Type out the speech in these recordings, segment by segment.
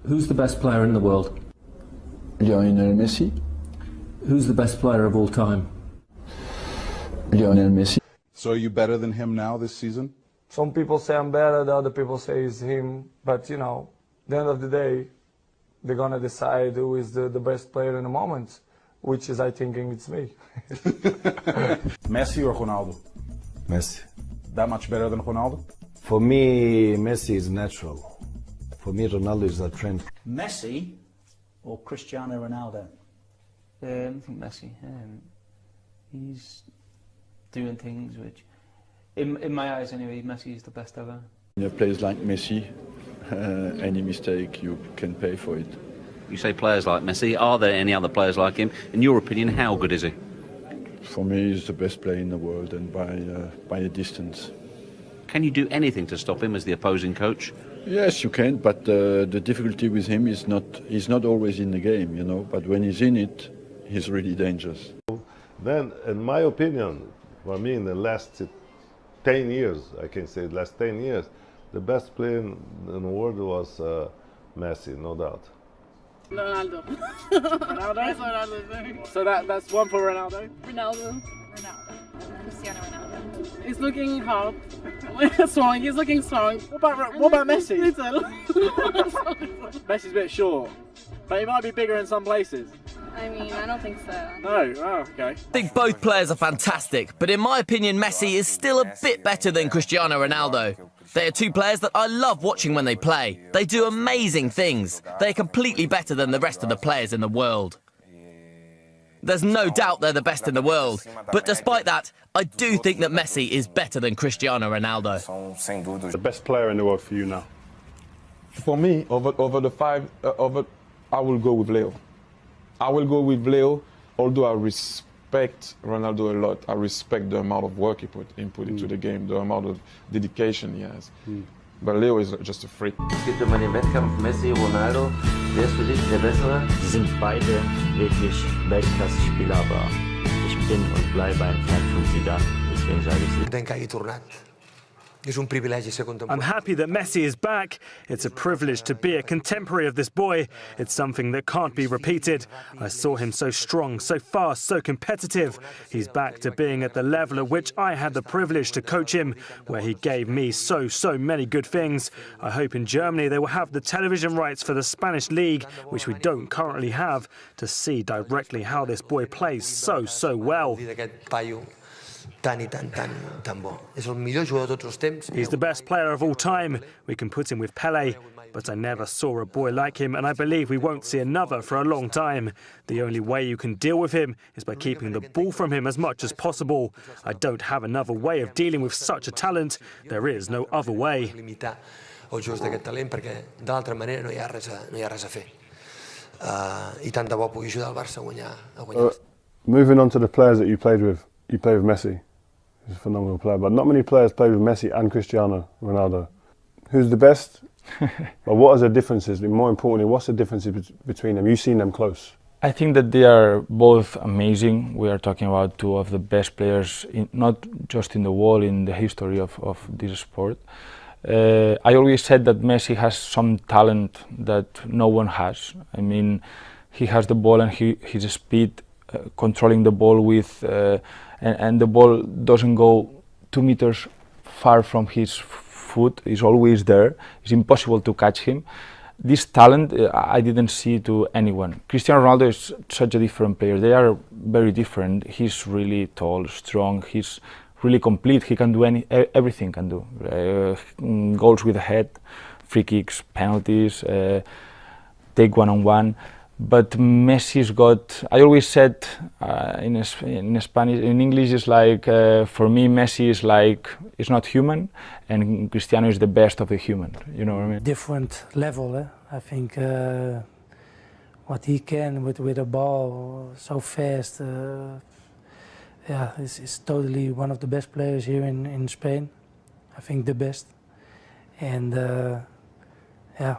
Who's the best player in the world? Lionel Messi. Who's the best player of all time? Lionel Messi. So are you better than him now this season? Some people say I'm better, the other people say it's him. But, you know, at the end of the day, they're going to decide who is the best player in the moment, which is, I think, it's me. Messi or Ronaldo? Messi. That much better than Ronaldo? For me, Messi is natural. For me, Ronaldo is a trend. Messi or Cristiano Ronaldo? I think Messi. He's doing things which, in my eyes anyway, Messi is the best ever. In a place like Messi, any mistake you can pay for it. You say players like Messi. Are there any other players like him? In your opinion, how good is he? For me, he's the best player in the world, and by a distance. Can you do anything to stop him as the opposing coach? Yes, you can, but the difficulty with him is he's not always in the game, you know. But when he's in it, he's really dangerous. Then, in my opinion, for me, in the last 10 years, I can say last 10 years, the best player in the world was Messi, no doubt. Ronaldo. Ronaldo? So that's one for Ronaldo? Ronaldo. Cristiano Ronaldo. He's looking hard. Strong, he's looking strong. What about Messi? Little. Messi's a bit short, but he might be bigger in some places. I mean, I don't think so. No? Oh, okay. I think both players are fantastic, but in my opinion, Messi is still a bit better than Cristiano Ronaldo. They are two players that I love watching when they play. They do amazing things. They are completely better than the rest of the players in the world. There's no doubt they're the best in the world, but despite that, I do think that Messi is better than Cristiano Ronaldo. The best player in the world for you now? For me, over the five, I will go with Leo. I will go with Leo, although I respect Ronaldo a lot. I respect the amount of work he put into the game, the amount of dedication he has. But Leo is just a freak. Es gibt immer den Wettkampf Messi, Ronaldo. Wer ist für dich der Bessere? Sie sind beide wirklich Weltklasse-Spieler, aber ich bin und bleibe ein Fan von Zidane. Deswegen sage ich Zidane. I'm happy that Messi is back. It's a privilege to be a contemporary of this boy. It's something that can't be repeated. I saw him so strong, so fast, so competitive. He's back to being at the level at which I had the privilege to coach him, where he gave me so many good things. I hope in Germany they will have the television rights for the Spanish league, which we don't currently have, to see directly how this boy plays so well. He's the best player of all time. We can put him with Pelé, but I never saw a boy like him, and I believe we won't see another for a long time. The only way you can deal with him is by keeping the ball from him as much as possible. I don't have another way of dealing with such a talent. There is no other way. Moving on to the players that you played with Messi. He's a phenomenal player, but not many players played with Messi and Cristiano Ronaldo. Who's the best? But what are the differences? More importantly, what's the difference between them? You've seen them close. I think that they are both amazing. We are talking about two of the best players, not just in the world, in the history of this sport. I always said that Messi has some talent that no one has. I mean, he has the ball and his speed, controlling the ball with, and the ball doesn't go 2 meters far from his foot. He's always there. It's impossible to catch him. This talent I didn't see to anyone. Cristiano Ronaldo is such a different player. They are very different. He's really tall, strong. He's really complete. He can do everything. Can do goals with the head, free kicks, penalties, take one-on-one. But Messi's got. I always said in Spanish, in English, is like for me, Messi is like it's not human, and Cristiano is the best of the human. You know what I mean? Different level. I think what he can with a ball so fast. Yeah, is totally one of the best players here in Spain. I think the best, and yeah.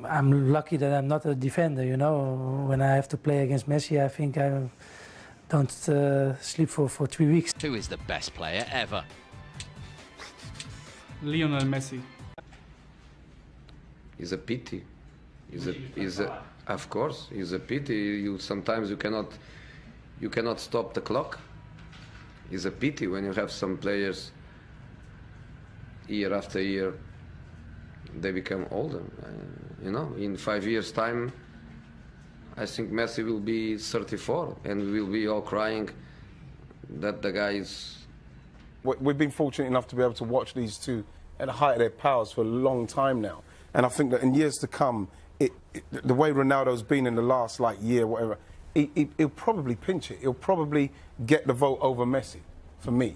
I'm lucky that I'm not a defender, you know. When I have to play against Messi, I think I don't sleep for 3 weeks. Who is the best player ever? Lionel Messi. It's a pity Of course, it's a pity. Sometimes you cannot stop the clock. It's a pity when you have some players year after year, they become older. In 5 years' time, I think Messi will be 34, and we will be all crying that the guy is. We've been fortunate enough to be able to watch these two at the height of their powers for a long time now, and I think that in years to come, the way Ronaldo's been in the last year, whatever, he'll probably pinch it. He'll probably get the vote over Messi, for me.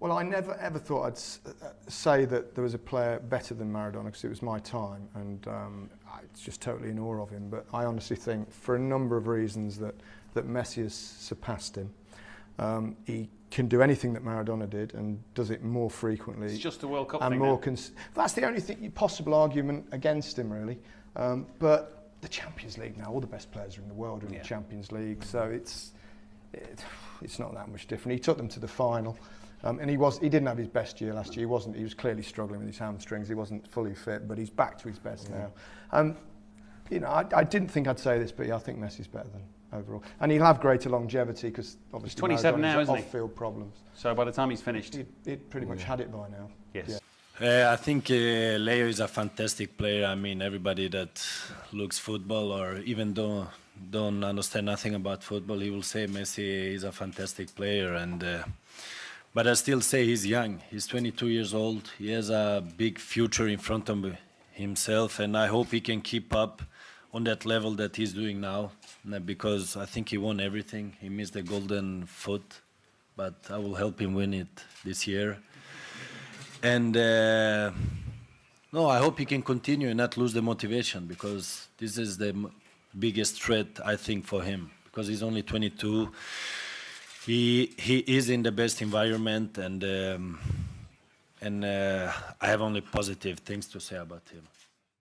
Well, I never ever thought I'd say that there was a player better than Maradona, because it was my time, and I was just totally in awe of him. But I honestly think, for a number of reasons, that Messi has surpassed him. He can do anything that Maradona did, and does it more frequently. It's just a World Cup and thing. More that's the only possible argument against him, really. But the Champions League now, all the best players are in the world are in the Champions League, so it's not that much different. He took them to the final. And he didn't have his best year last year. He was clearly struggling with his hamstrings. He wasn't fully fit, but he's back to his best now. I didn't think I'd say this, but I think Messi's better than overall. And he'll have greater longevity, because obviously he's 27 now, isn't he? Off-field problems. So by the time he's finished, he'd pretty much had it by now. Yes. Yeah. I think Leo is a fantastic player. I mean, everybody that looks football or even don't understand nothing about football, he will say Messi is a fantastic player. But I still say he's young. He's 22 years old. He has a big future in front of himself, and I hope he can keep up on that level that he's doing now, because I think he won everything. He missed the golden foot, but I will help him win it this year. And no, I hope he can continue and not lose the motivation, because this is the biggest threat, I think, for him, because he's only 22. He is in the best environment, and I have only positive things to say about him.